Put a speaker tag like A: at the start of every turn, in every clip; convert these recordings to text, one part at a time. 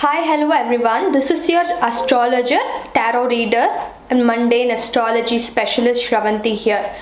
A: Hi, hello everyone. This is your astrologer, tarot reader, and mundane astrology specialist Shravanti here.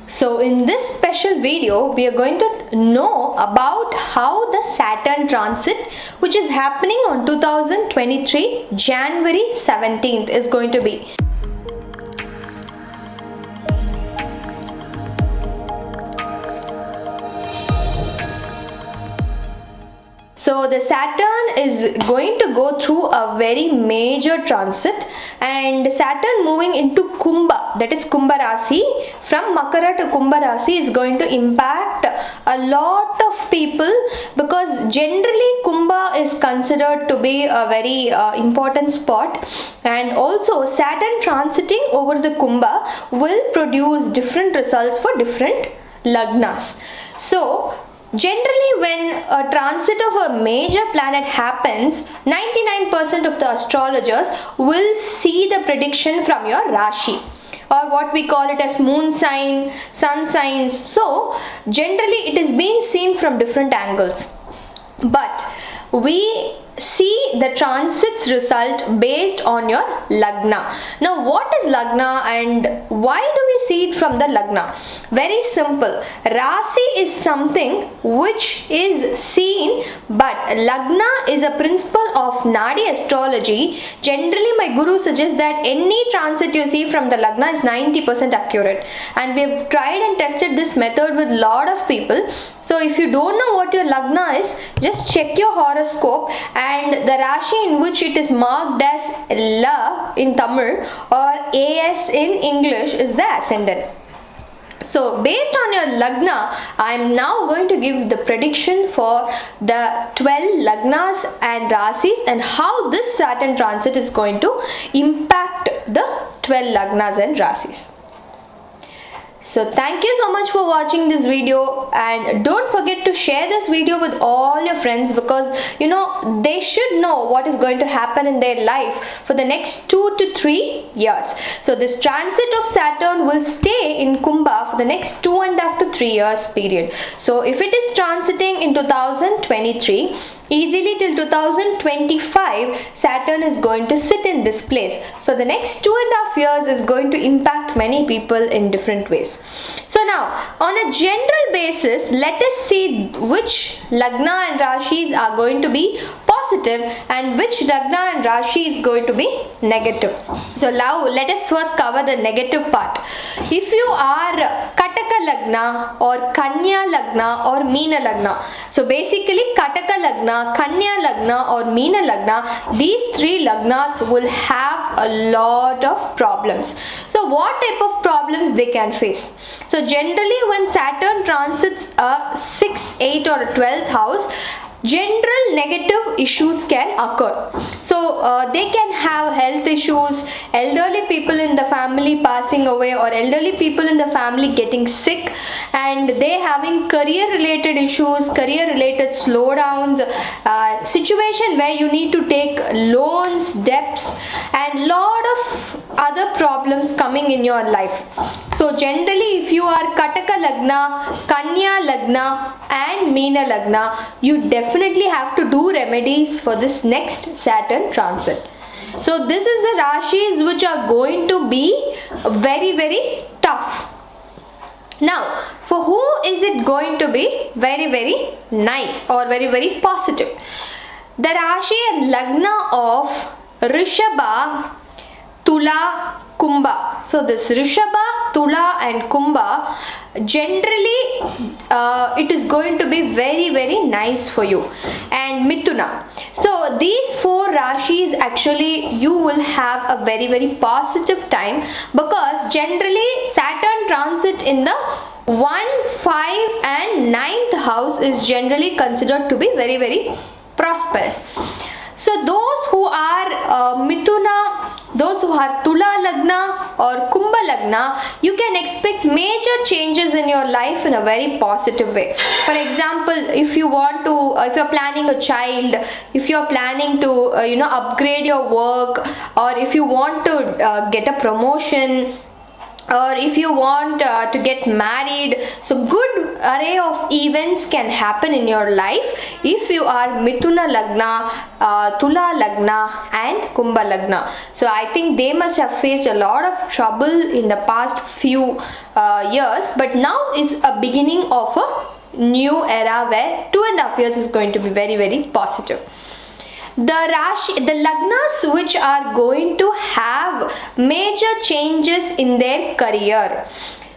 A: So, in this special video, we are going to know about how the Saturn transit, which is happening on 2023 January 17th, is going to be. So the Saturn is going to go through a very major transit, and Saturn moving into Kumbha, that is Kumbha Rasi, from Makara to Kumbha Rasi is going to impact a lot of people, because generally Kumbha is considered to be a very important spot, and also Saturn transiting over the Kumbha will produce different results for different lagnas. So generally, when a transit of a major planet happens, 99% of the astrologers will see the prediction from your Rashi, or what we call it as moon sign, sun signs. So generally it is being seen from different angles, but we see the transits result based on your lagna. Now, what is lagna and why do we see it from the lagna? Very simple. Rasi is something which is seen, but lagna is a principle of Nadi astrology. Generally, my guru suggests that any transit you see from the lagna is 90% accurate, and we have tried and tested this method with lot of people. So if you don't know what your lagna is, just check your horoscope, and the Rashi in which it is marked as La in Tamil or AS in English is the ascendant. So based on your lagna, I am now going to give the prediction for the 12 lagnas and rasis, and how this Saturn transit is going to impact the 12 lagnas and rasis. So thank you so much for watching this video, and don't forget to share this video with all your friends, because they should know what is going to happen in their life for the next 2 to 3 years. So this transit of Saturn will stay in Kumbha for the next 2.5 to 3 years period. So if it is transiting in 2023, easily till 2025 Saturn is going to sit in this place. So the next 2.5 years is going to impact many people in different ways. So now, on a general basis, let us see which lagna and rashis are going to be positive and which lagna and rashi is going to be negative. So now let us first cover the negative part. If you are Kataka lagna or Kanya lagna or Meena lagna, so basically Kataka lagna, Kanya lagna or Meena lagna, these three lagnas will have a lot of problems. So what type of problems they can face? So generally when Saturn transits a 6th, 8th or 12th house, general negative issues can occur. So they can have health issues, elderly people in the family passing away, or elderly people in the family getting sick, and they having career related issues, career related slowdowns, situation where you need to take loans, debts, and lot of other problems coming in your life. So generally if you are Kataka lagna, Kanya lagna and Meena lagna, you definitely have to do remedies for this next Saturn transit. So this is the rashis which are going to be very, very tough. Now, for who is it going to be very, very nice or very, very positive? The rashi and lagna of Rishabha, Tula, Kumbha. So this Rishabha, Tula and Kumbha, generally it is going to be very, very nice for you. And Mithuna. So these four rashis, actually you will have a very, very positive time, because generally Saturn transit in the 1, 5 and 9th house is generally considered to be very, very prosperous. So those who are Mithuna, those who are Tula lagna or Kumbha lagna, you can expect major changes in your life in a very positive way. For example, if you want to, if you are planning a child, if you are planning to upgrade your work, or if you want to get a promotion, or if you want to get married. So good array of events can happen in your life if you are Mithuna Lagna, Tula Lagna and Kumbha Lagna. So I think they must have faced a lot of trouble in the past few years, but now is a beginning of a new era where 2.5 years is going to be very, very positive. The lagnas which are going to have major changes in their career.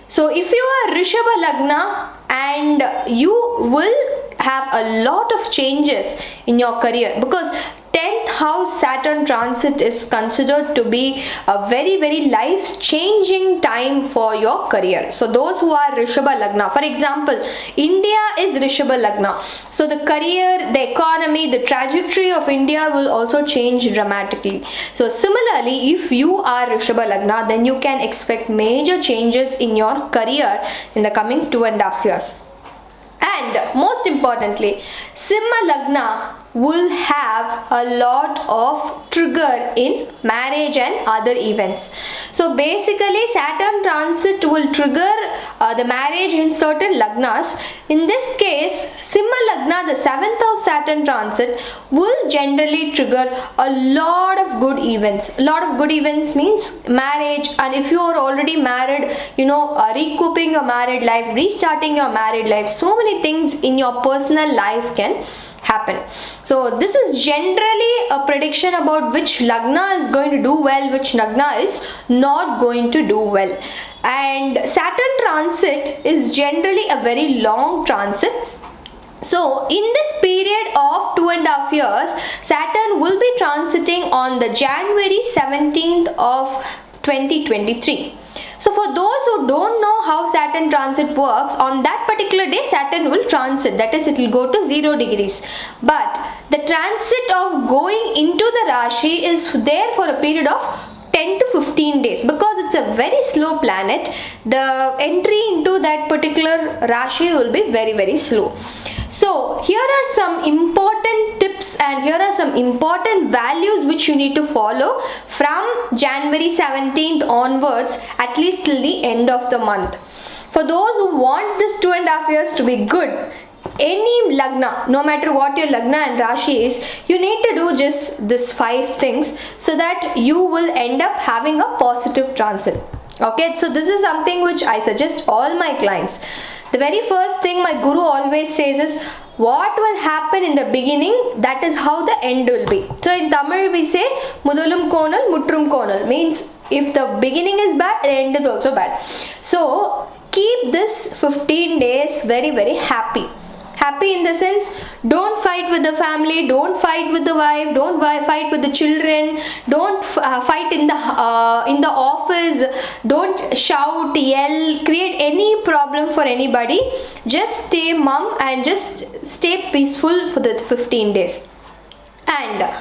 A: So if you are Rishabha Lagna, and you will have a lot of changes in your career, because 10th house Saturn transit is considered to be a very, very life changing time for your career. So those who are Rishabha Lagna, for example, India is Rishabha Lagna, so the career, the economy, the trajectory of India will also change dramatically. So similarly, if you are Rishabha Lagna, then you can expect major changes in your career in the coming 2.5 years. And most importantly, Simha Lagna will have a lot of trigger in marriage and other events. So basically Saturn transit will trigger the marriage in certain lagnas. In this case, Simha Lagna, the 7th house Saturn transit, will generally trigger a lot of good events. A lot of good events means marriage, and if you are already married, recouping your married life, restarting your married life, so many things in your personal life can happen. So this is generally a prediction about which lagna is going to do well, which lagna is not going to do well. And Saturn transit is generally a very long transit. So in this period of 2.5 years, Saturn will be transiting on the January 17th of 2023. So for those who don't know how Saturn transit works, on that particular day Saturn will transit, that is, it will go to 0 degrees. But the transit of going into the Rashi is there for a period of 10 to 15 days, because it's a very slow planet. The entry into that particular Rashi will be very, very slow. So here are some important tips and here are some important values which you need to follow from January 17th onwards, at least till the end of the month. For those who want this 2.5 years to be good, any lagna, no matter what your lagna and Rashi is, you need to do just this 5 things so that you will end up having a positive transit. Okay, so this is something which I suggest all my clients. The very first thing my guru always says is, what will happen in the beginning, that is how the end will be. So in Tamil we say Mudalum Konal, Mutrum Konal, means if the beginning is bad, the end is also bad. So keep this 15 days very, very happy. Happy in the sense, don't fight with the family, don't fight with the wife, don't fight with the children, don't fight in the office, don't shout, yell, create any problem for anybody. Just stay mum and just stay peaceful for the 15 days. And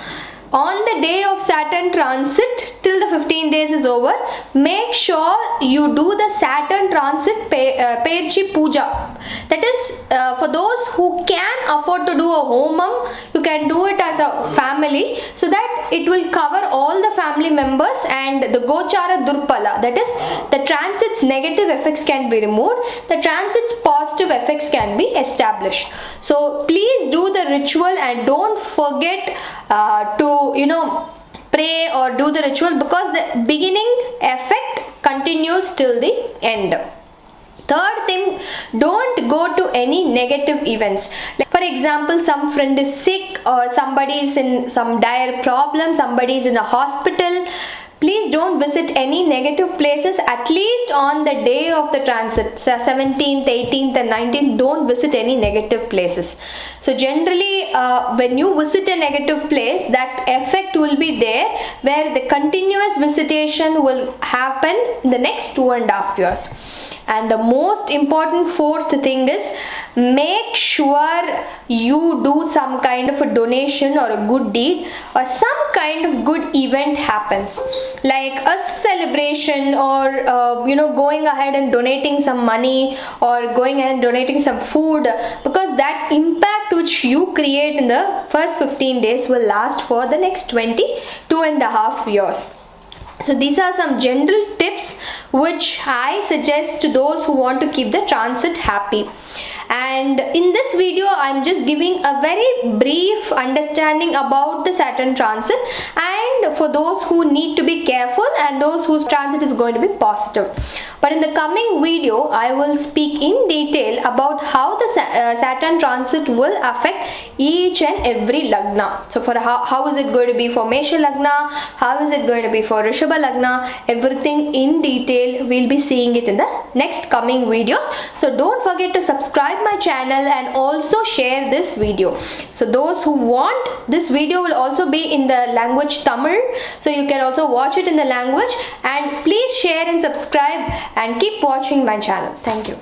A: on the day of Saturn transit, till the 15 days is over, make sure you do the Saturn transit Perchi Puja. That is, for those who can afford to do a homam, you can do it as a family, so that it will cover all the family members, and the Gochara Durpala, that is, the transit's negative effects can be removed, the transit's positive effects can be established. So please do the ritual and don't forget to pray or do the ritual, because the beginning effect continues till the end. Third thing, don't go to any negative events. Like for example, some friend is sick or somebody is in some dire problem, somebody is in a hospital. Please don't visit any negative places, at least on the day of the transit, 17th, 18th and 19th, don't visit any negative places. So generally, when you visit a negative place, that effect will be there, where the continuous visitation will happen in the next 2.5 years. And the most important fourth thing is, make sure you do some kind of a donation or a good deed, or some kind of good event happens, like a celebration, or going ahead and donating some money, or going ahead and donating some food, because that impact which you create in the first 15 days will last for the next 22.5 years. So these are some general tips which I suggest to those who want to keep the transit happy. And in this video I'm just giving a very brief understanding about the Saturn transit, and for those who need to be careful and those whose transit is going to be positive. But in the coming video I will speak in detail about how the Saturn transit will affect each and every lagna. So for how is it going to be for Mesha lagna, how is it going to be for Rishabha lagna, everything in detail we'll be seeing it in the next coming videos. So don't forget to subscribe my channel and also share this video. So those who want, this video will also be in the language Tamil, so you can also watch it in the language, and please share and subscribe and keep watching my channel. Thank you.